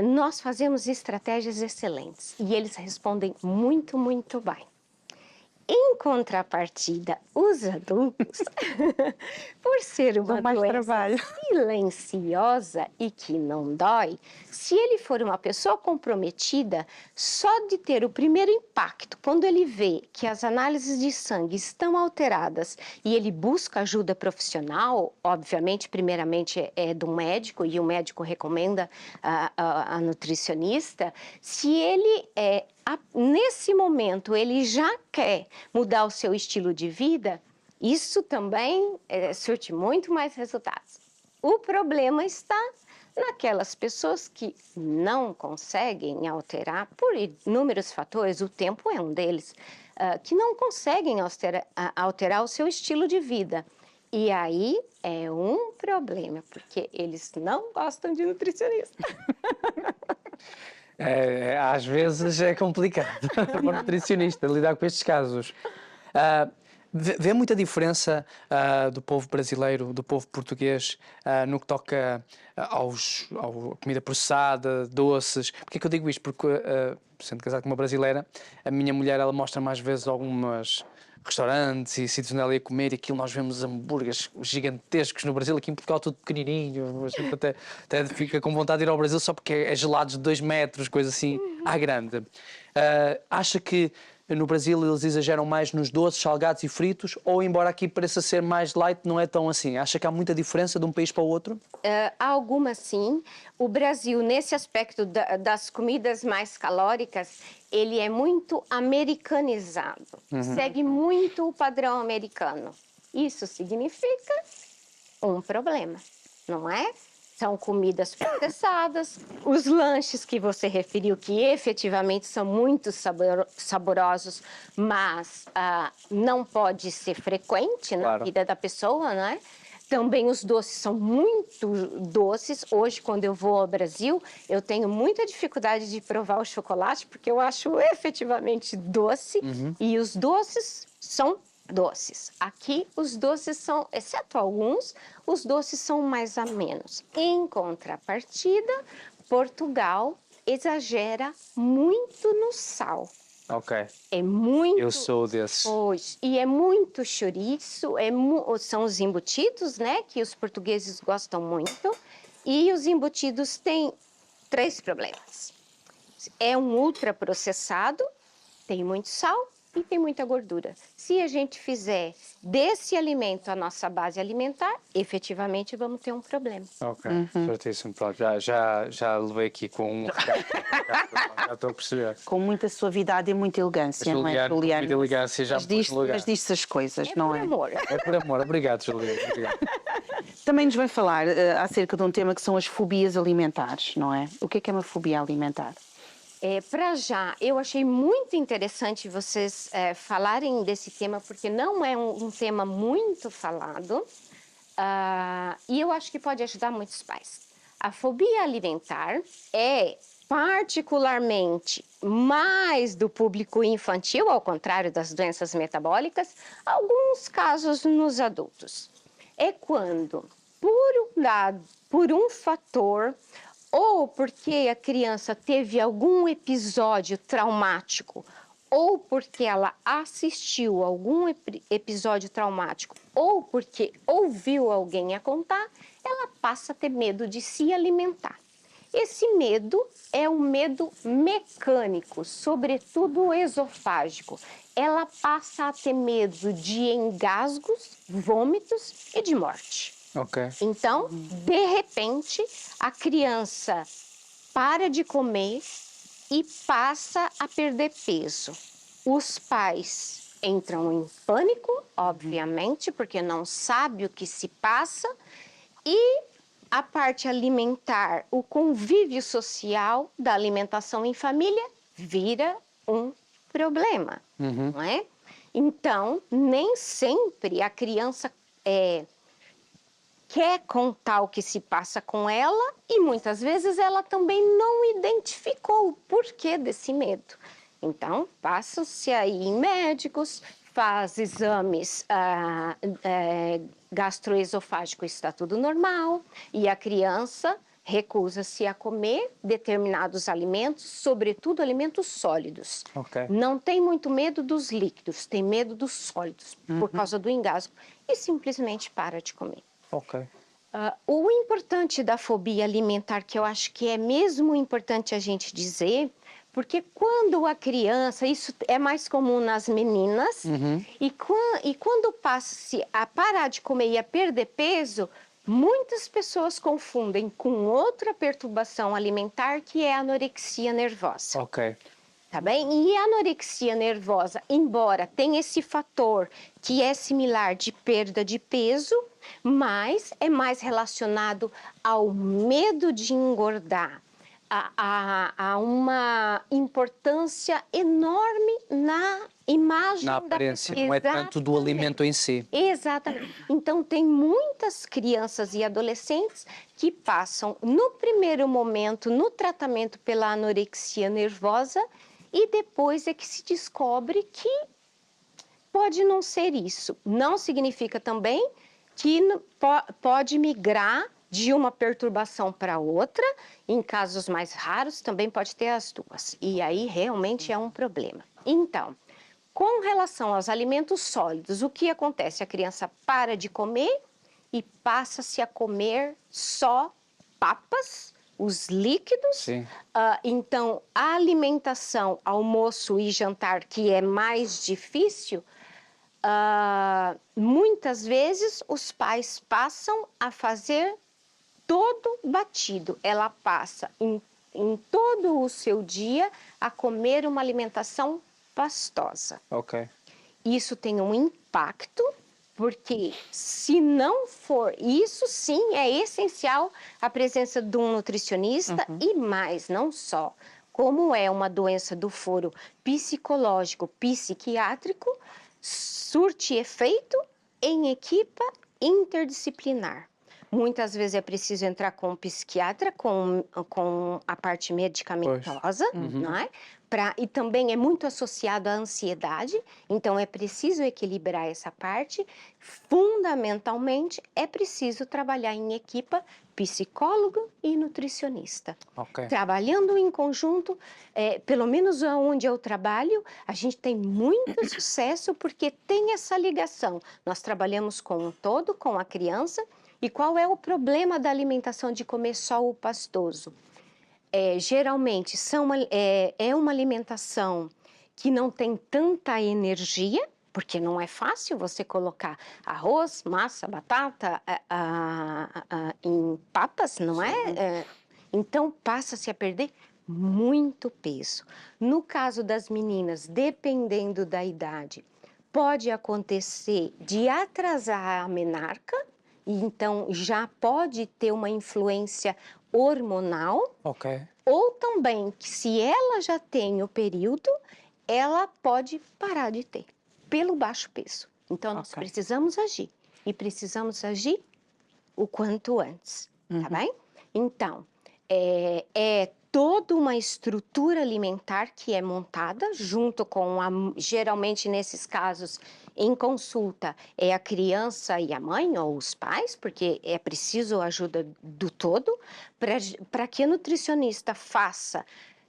nós fazemos estratégias excelentes e eles respondem muito, muito bem. Em contrapartida, os adultos, por ser uma doença silenciosa e que não dói, se ele for uma pessoa comprometida, só de ter o primeiro impacto, quando ele vê que as análises de sangue estão alteradas e ele busca ajuda profissional, obviamente, primeiramente é do médico e o médico recomenda a nutricionista, se ele nesse momento ele já quer mudar o seu estilo de vida, isso também surte muito mais resultados. O problema está naquelas pessoas que não conseguem alterar por inúmeros fatores, o tempo é um deles. que não conseguem alterar o seu estilo de vida. E aí é um problema, porque eles não gostam de nutricionista. Às vezes é complicado para o nutricionista lidar com estes casos. Vê muita diferença do povo brasileiro, do povo português, no que toca à comida processada, doces. Porquê que eu digo isto? Porque, sendo casado com uma brasileira, a minha mulher ela mostra mais vezes algumas restaurantes e sítios onde ela ia comer e aquilo nós vemos hambúrgueres gigantescos no Brasil, aqui em Portugal tudo pequenininho, a gente até fica com vontade de ir ao Brasil só porque é gelados de 2 metros, coisa assim, à grande. Acha que no Brasil eles exageram mais nos doces, salgados e fritos, ou embora aqui pareça ser mais light, não é tão assim? Acha que há muita diferença de um país para o outro? Há algumas sim. O Brasil, nesse aspecto das comidas mais calóricas, ele é muito americanizado. Segue muito o padrão americano. Isso significa um problema, não é? São comidas processadas, os lanches que você referiu, que efetivamente são muito saborosos, mas não pode ser frequente na vida da pessoa, não é? Também os doces são muito doces. Hoje, quando eu vou ao Brasil, eu tenho muita dificuldade de provar o chocolate, porque eu acho efetivamente doce, e os doces são doces. Aqui, os doces são, exceto alguns, os doces são mais amenos. Em contrapartida, Portugal exagera muito no sal. Ok. É muito... Eu sou desse. Pois, e é muito chouriço, são os embutidos, né, que os portugueses gostam muito. E os embutidos têm 3 problemas. É um ultraprocessado, tem muito sal e tem muita gordura. Se a gente fizer desse alimento a nossa base alimentar, efetivamente vamos ter um problema. Ok, certíssimo. Pronto, já levei aqui com um recado. Já estou a perceber. Com muita suavidade e muita elegância, não é, Juliana? Muita elegância, já Mas diz-se as coisas, não é? Amor. É por amor. Obrigado, Juliana. Obrigado. Também nos vem falar acerca de um tema que são as fobias alimentares, não é? O que é uma fobia alimentar? Para já, eu achei muito interessante vocês falarem desse tema, porque não é um tema muito falado, e eu acho que pode ajudar muitos pais. A fobia alimentar é particularmente mais do público infantil, ao contrário das doenças metabólicas, alguns casos nos adultos. É quando, por um fator, ou porque a criança teve algum episódio traumático, ou porque ela assistiu algum episódio traumático, ou porque ouviu alguém a contar, ela passa a ter medo de se alimentar. Esse medo é um medo mecânico, sobretudo esofágico. Ela passa a ter medo de engasgos, vômitos e de morte. Ok. Então, de repente, a criança para de comer e passa a perder peso. Os pais entram em pânico, obviamente, porque não sabe o que se passa, e a parte alimentar, o convívio social da alimentação em família vira um problema, não é? Então, nem sempre a criança quer contar o que se passa com ela, e muitas vezes ela também não identificou o porquê desse medo. Então, passam-se aí em médicos, faz exames gastroesofágicos, está tudo normal, e a criança recusa-se a comer determinados alimentos, sobretudo alimentos sólidos. Ok. Não tem muito medo dos líquidos, tem medo dos sólidos, por causa do engasgo, e simplesmente para de comer. Ok. O importante da fobia alimentar, que eu acho que é mesmo importante a gente dizer, porque quando a criança, isso é mais comum nas meninas, e quando passa-se a parar de comer e a perder peso, muitas pessoas confundem com outra perturbação alimentar, que é a anorexia nervosa. Ok. Tá bem? E a anorexia nervosa, embora tenha esse fator que é similar de perda de peso, mas é mais relacionado ao medo de engordar, há uma importância enorme na imagem Na da aparência, pessoa. não é tanto do alimento em si. Exatamente. Então, tem muitas crianças e adolescentes que passam, no primeiro momento, no tratamento pela anorexia nervosa, e depois é que se descobre que pode não ser isso. Não significa também que pode migrar de uma perturbação para outra. Em casos mais raros, também pode ter as duas. E aí, realmente, é um problema. Então, com relação aos alimentos sólidos, o que acontece? A criança para de comer e passa-se a comer só papas, os líquidos. Sim. Então, a alimentação, almoço e jantar, que é mais difícil, muitas vezes os pais passam a fazer todo batido. Ela passa em todo o seu dia a comer uma alimentação pastosa. Ok. Isso tem um impacto, porque se não for, isso sim é essencial a presença de um nutricionista e mais, não só. Como é uma doença do foro psicológico, psiquiátrico, surte efeito em equipa interdisciplinar. Muitas vezes é preciso entrar com um psiquiatra, com a parte medicamentosa, não é? E também é muito associado à ansiedade, então é preciso equilibrar essa parte. Fundamentalmente, é preciso trabalhar em equipa psicólogo e nutricionista. Ok. Trabalhando em conjunto, pelo menos onde eu trabalho, a gente tem muito sucesso porque tem essa ligação. Nós trabalhamos com um todo, com a criança. E qual é o problema da alimentação de comer só o pastoso? Geralmente é uma alimentação que não tem tanta energia, porque não é fácil você colocar arroz, massa, batata em papas, não é? Então passa-se a perder muito peso. No caso das meninas, dependendo da idade, pode acontecer de atrasar a menarca, então já pode ter uma influência hormonal. Ok. Ou também que se ela já tem o período, ela pode parar de ter, pelo baixo peso. Então nós precisamos agir, e precisamos agir o quanto antes, tá bem? Então, é toda uma estrutura alimentar que é montada junto com geralmente nesses casos em consulta é a criança e a mãe ou os pais, porque é preciso a ajuda do todo para que a nutricionista faça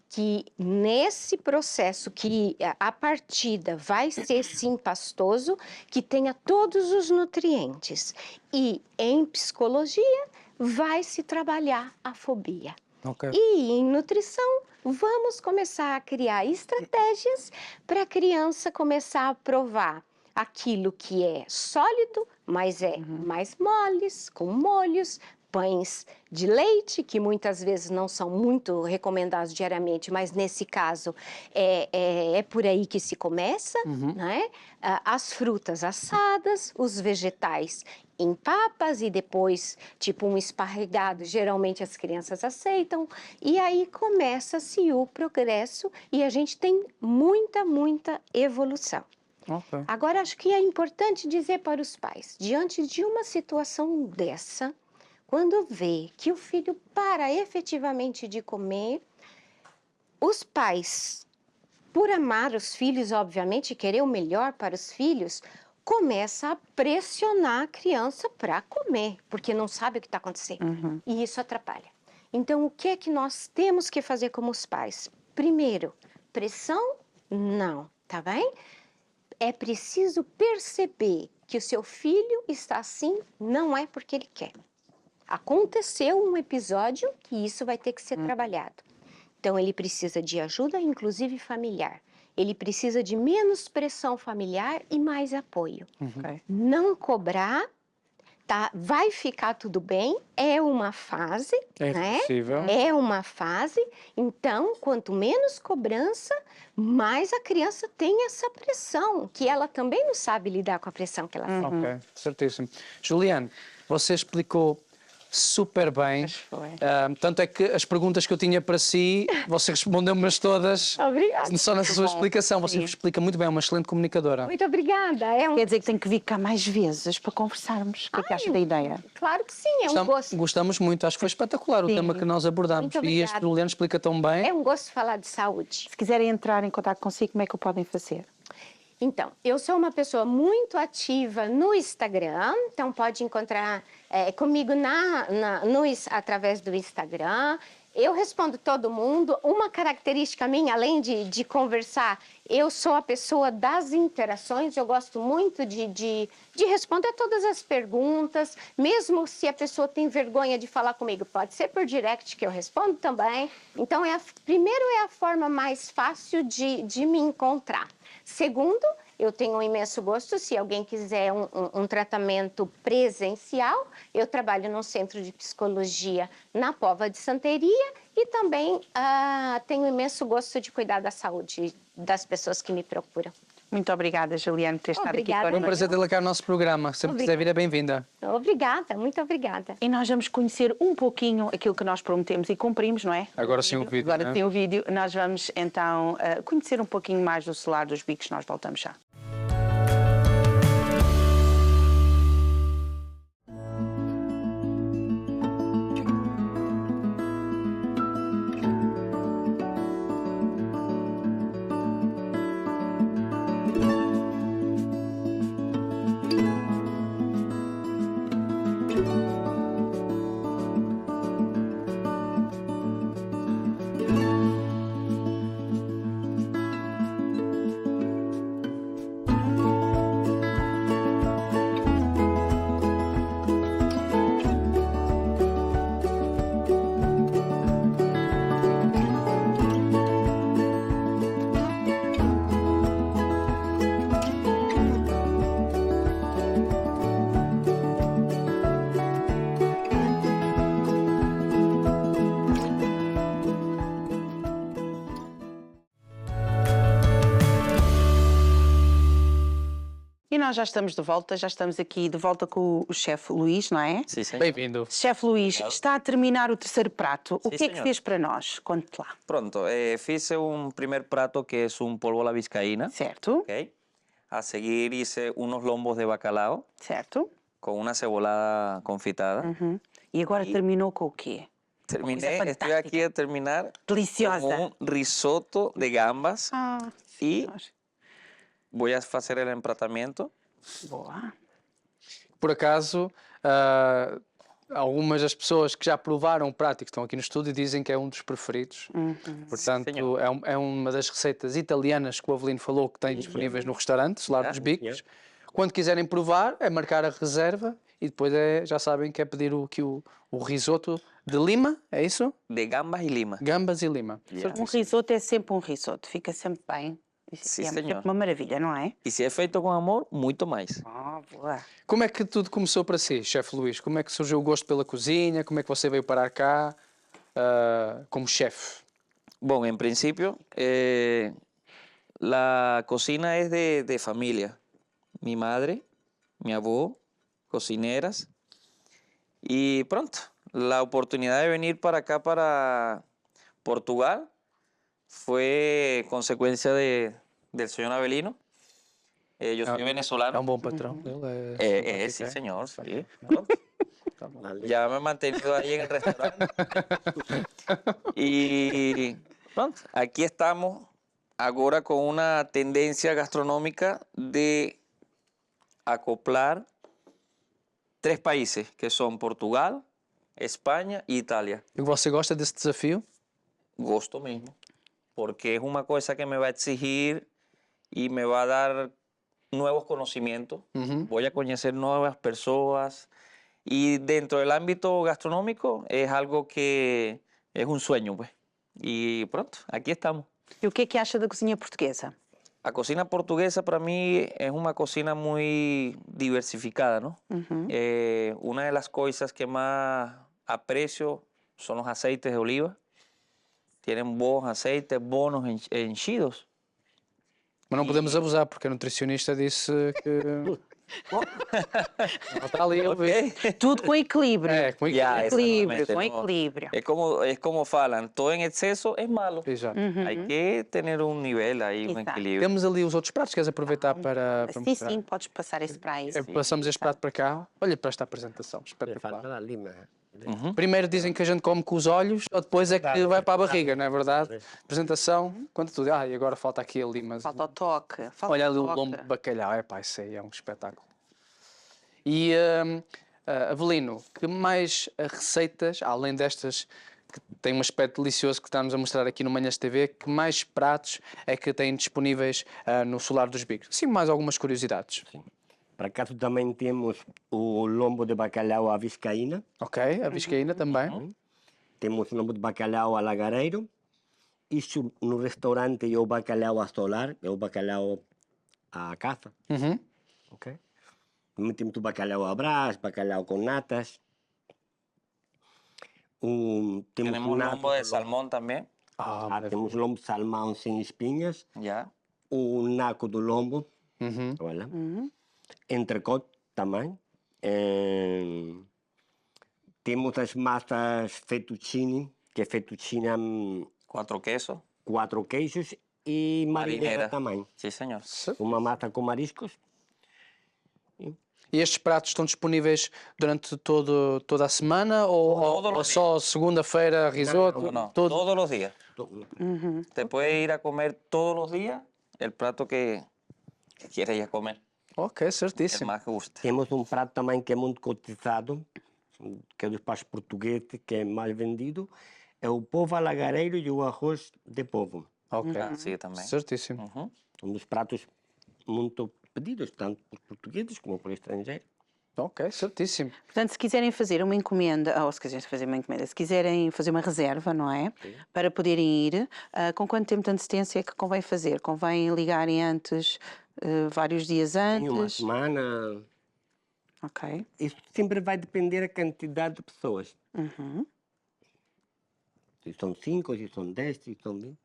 que nesse processo que a partida vai ser sim pastoso, que tenha todos os nutrientes. E em psicologia vai se trabalhar a fobia. Ok. E em nutrição, vamos começar a criar estratégias para a criança começar a provar aquilo que é sólido, mas é mais moles, com molhos, pães de leite, que muitas vezes não são muito recomendados diariamente, mas nesse caso é por aí que se começa, né? As frutas assadas, os vegetais em papas e depois, tipo um esparregado, geralmente as crianças aceitam, e aí começa-se o progresso e a gente tem muita evolução. Ok. Agora, acho que é importante dizer para os pais, diante de uma situação dessa, quando vê que o filho para efetivamente de comer, os pais, por amar os filhos, obviamente, querer o melhor para os filhos, começa a pressionar a criança para comer, porque não sabe o que está acontecendo. E isso atrapalha. Então, o que é que nós temos que fazer como os pais? Primeiro, pressão? Não, tá bem? É preciso perceber que o seu filho está assim, não é porque ele quer. Aconteceu um episódio que isso vai ter que ser trabalhado. Então, ele precisa de ajuda, inclusive familiar. Ele precisa de menos pressão familiar e mais apoio. Não cobrar, tá? Vai ficar tudo bem, é uma fase, né? Possível. É uma fase, então, quanto menos cobrança, mais a criança tem essa pressão, que ela também não sabe lidar com a pressão que ela sente. Ok, certíssimo. Juliane, você explicou super bem. Pois foi. Tanto é que as perguntas que eu tinha para si, você respondeu-me-as todas. Obrigada. Só na sua bom, explicação. Você sim. explica muito bem, é uma excelente comunicadora. Muito obrigada. Quer dizer que tem que vir cá mais vezes para conversarmos. O que é que acha da ideia? Claro que sim, é um gosto. Gostamos muito, acho que foi espetacular o Sim. tema que nós abordámos. Muito E este obrigada. Juliano explica tão bem. É um gosto falar de saúde. Se quiserem entrar em contato consigo, como é que o podem fazer? Então, eu sou uma pessoa muito ativa no Instagram, então pode encontrar comigo através do Instagram. Eu respondo todo mundo. Uma característica minha, além de conversar, eu sou a pessoa das interações. Eu gosto muito de responder todas as perguntas, mesmo se a pessoa tem vergonha de falar comigo. Pode ser por direct que eu respondo também. Então, primeiro é a forma mais fácil de me encontrar. Segundo, eu tenho um imenso gosto, se alguém quiser um tratamento presencial, eu trabalho num centro de psicologia na Póvoa de Santeria e também tenho um imenso gosto de cuidar da saúde das pessoas que me procuram. Muito obrigada, Juliana, por ter estado aqui Obrigada. Foi um connosco. prazer tê-la cá no nosso programa. Sempre que quiser vir, é bem-vinda. Obrigada, muito obrigada. E nós vamos conhecer um pouquinho aquilo que nós prometemos e cumprimos, não é? Agora sim o vídeo. Agora né? sim o vídeo. Nós vamos então conhecer um pouquinho mais do Solar dos Bicos. Nós voltamos já. E nós já estamos aqui de volta com o chefe Luís, não é? Sí, señor. Bem-vindo. Chefe Luís, está a terminar o terceiro prato. O Sim, que é que senhor. fez para nós? Conte lá. Pronto, hice un primer plato que es un polvo a la vizcaína. Certo? ¿Ok? A seguir hice unos lombos de bacalao Certo? con una cebolada confitada. Uhum. E agora terminou com o quê? Terminé, Cosa estoy fantástica. aquí a terminar Deliciosa. con un risotto de gambas Ah, y senhor. voy a hacer el empratamiento. Boa. Por acaso, algumas das pessoas que já provaram o prato e que estão aqui no estúdio dizem que é um dos preferidos. Portanto, senhor. é uma das receitas italianas que o Avelino falou que tem disponíveis no restaurante, Solar dos Bicos. Quando quiserem provar, é marcar a reserva e depois já sabem que é pedir o risoto de lima, é isso? De gambas y lima. Gambas e lima. Um risoto é sempre um risoto, fica sempre bem. Sim, é senhor. uma maravilha, não é? Y si es feito con amor, mucho más. Ah, boa. Como é que tudo começou para si, chefe Luís? Como é que surgiu o gosto pela cozinha? Como é que você veio parar cá como chefe? Bueno, en principio, la cocina es de familia. Mi madre, mi abuelo, cocineras. Y pronto, la oportunidad de venir para acá, para Portugal, fue consecuencia del señor Avelino. Yo soy É venezolano. um bom patrão. Ele Sí, simpático, señor. Sí. Pronto. Ya me he mantenido ahí en el restaurante. Y pronto, aquí estamos ahora con una tendencia gastronómica de acoplar 3 países, que son Portugal, España e Italia. E você gosta desse desafio? Gosto mismo, porque es una cosa que me va a exigir y me va a dar nuevos conocimientos. Voy a conocer nuevas personas y dentro del ámbito gastronómico es algo que es un sueño, pues. Y pronto, aquí estamos. E o que é que acha da cozinha portuguesa? La cocina portuguesa para mí es una cocina muy diversificada, ¿no? Una de las cosas que más aprecio son los aceites de oliva. Tienen buenos aceites, buenos henchidos. Mas não podemos abusar, porque a nutricionista disse que Está ali, eu vi. Tudo com equilíbrio. É, com Ya, Equilíbrio, exactamente, com no. equilíbrio. Es como falan, todo en exceso es malo. Exato. Hay que tener un nivel ahí, un Exacto. equilibrio. Temos ali os outros pratos, queres aproveitar para Sim, mostrar? sim, podes passar esse para aí. Passamos este prato para cá. Olha para esta apresentação, Le espetacular. falta la lima. Primeiro dizem que a gente come com os olhos, ou depois é que vai para a barriga, não é verdade? Apresentação, quando tudo. Ah, e agora falta aqui ali, mas. Falta o toque. Falta Olha ali o toque. lombo de bacalhau, é pá, isso aí é um espetáculo. E, Avelino, que mais receitas, além destas que têm um aspecto delicioso que estamos a mostrar aqui no Manhãs TV, que mais pratos é que têm disponíveis no Solar dos Bicos? Sim, mais algumas curiosidades. Por acaso também temos o lombo de bacalhau à viscaína, Ok, a biscaína também. temos o lombo de bacalhau a lagareiro, isso no restaurante é o bacalhau a solar, é o bacalhau à caça. Uhum. Ok? Também temos o bacalhau à brás, bacalhau com natas. Temos Tenemos o nato lombo de de salmón también. temos lombo de salmão sem espinhas, Ya. o naco do lombo, Uhum. olha. Entrecote também. Temos as massas fettuccine, que é fettuccine 4 quesos. 4 queijos e marinheira Marinera. também. Sí, señor. Uma massa com mariscos. E estes pratos estão disponíveis durante toda a semana ou só segunda-feira, risoto? No, Todo- todos los días. Te puedes ir a comer todos los días el plato que quieres ir a comer, Ok, el certíssimo. más que guste. Temos um prato também que é muito cotizado, que é dos pratos portugueses, que é mais vendido. É o polvo alagareiro e o arroz de polvo. Ok, Así también. certíssimo. Ujú. Um dos pratos muito pedidos, tanto por portugueses como por estrangeiros. Ok, certíssimo. Portanto, se quiserem fazer uma encomenda, ou se quiserem fazer uma encomenda, se quiserem fazer uma reserva, não é? Para poderem ir, com quanto tempo de antecedência é que convém fazer? Convém ligarem antes, vários dias Em uma antes? semana. Ok. Isso sempre vai depender da quantidade de pessoas. Se são 5, se são 10, se são 20.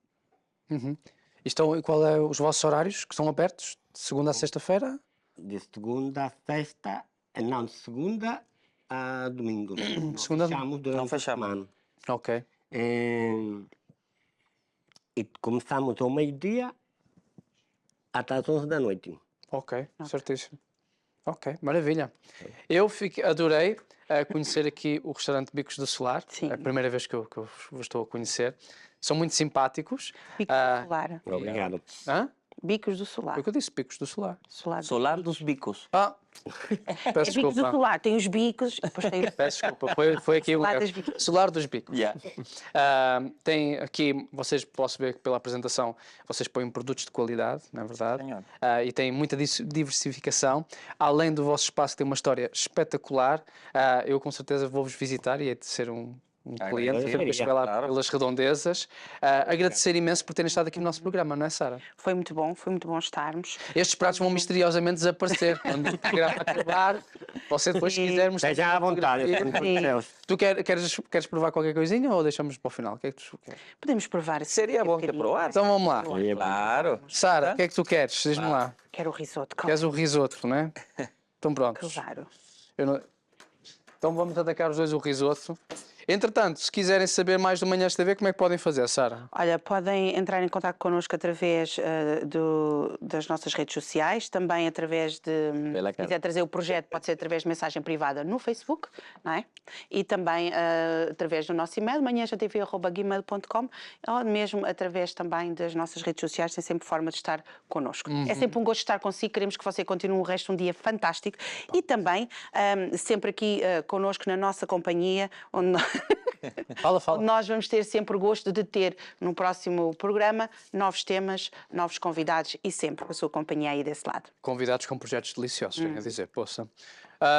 Uhum. E qual é os vossos horários que estão abertos? De segunda a sexta-feira? De segunda a sexta, não, de segunda a domingo. Não Segunda a fechamos durante Não fechamos. a semana. Ok. E começamos ao meio-dia até às 11 da noite. Ok, certíssimo. Ok, maravilha. Adorei conhecer aqui o restaurante Bicos do Solar. Sim. É a primeira vez que eu vos estou a conhecer. São muito simpáticos. Bicos do Solar. Obrigado. Hã? Bicos do Solar. Foi o que eu disse, Bicos do Solar. Solar. Solar dos Bicos. Ah, É peço Bicos do desculpa. Solar. Tem os bicos, depois tem os... Peço desculpa, foi aqui o Solar dos Bicos. Solar dos Bicos. Ya. Tem aqui, vocês posso ver que pela apresentação, vocês põem produtos de qualidade, não é verdade? Senhor. E tem muita diversificação. Além do vosso espaço, tem uma história espetacular. Eu com certeza vou-vos visitar e é de ser um cliente, Agradeço, chegar lá claro. pelas redondezas. Agradecer imenso por terem estado aqui no nosso programa, não é, Sara? Foi muito bom estarmos. Estes pratos vão misteriosamente desaparecer quando o programa acabar. Você depois, se quiser, mostrar. Estejam à vontade. Sim. Tu queres provar qualquer coisinha ou deixamos para o final? O que é que tu queres? Podemos provar. Sería bueno que probar. Então vamos lá. Claro. Sara, o que é que tu queres? Diz-me lá. Quero o risoto. Queres o risoto, não é? Então pronto. Claro. Então vamos atacar os dois o risoto. Entretanto, se quiserem saber mais do Manhãs TV, como é que podem fazer, Sara? Olha, podem entrar em contato connosco através das nossas redes sociais, também através de, se quiser trazer o projeto, pode ser através de mensagem privada no Facebook, não é? E também através do nosso e-mail, manhãstv@gmail.com, ou mesmo através também das nossas redes sociais, tem sempre forma de estar connosco. É sempre um gosto estar consigo, queremos que você continue o resto de um dia fantástico e também sempre aqui connosco na nossa companhia, onde Fala. nós vamos ter sempre o gosto de ter no próximo programa novos temas, novos convidados e sempre a sua companhia aí desse lado. Convidados com projetos deliciosos, tenho a dizer, poça.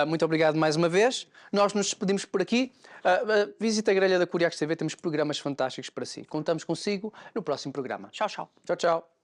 Muito obrigado mais uma vez. Nós nos despedimos por aqui. Visita a grelha da Curiax TV, temos programas fantásticos para si. Contamos consigo no próximo programa. Tchau, tchau. Tchau, tchau.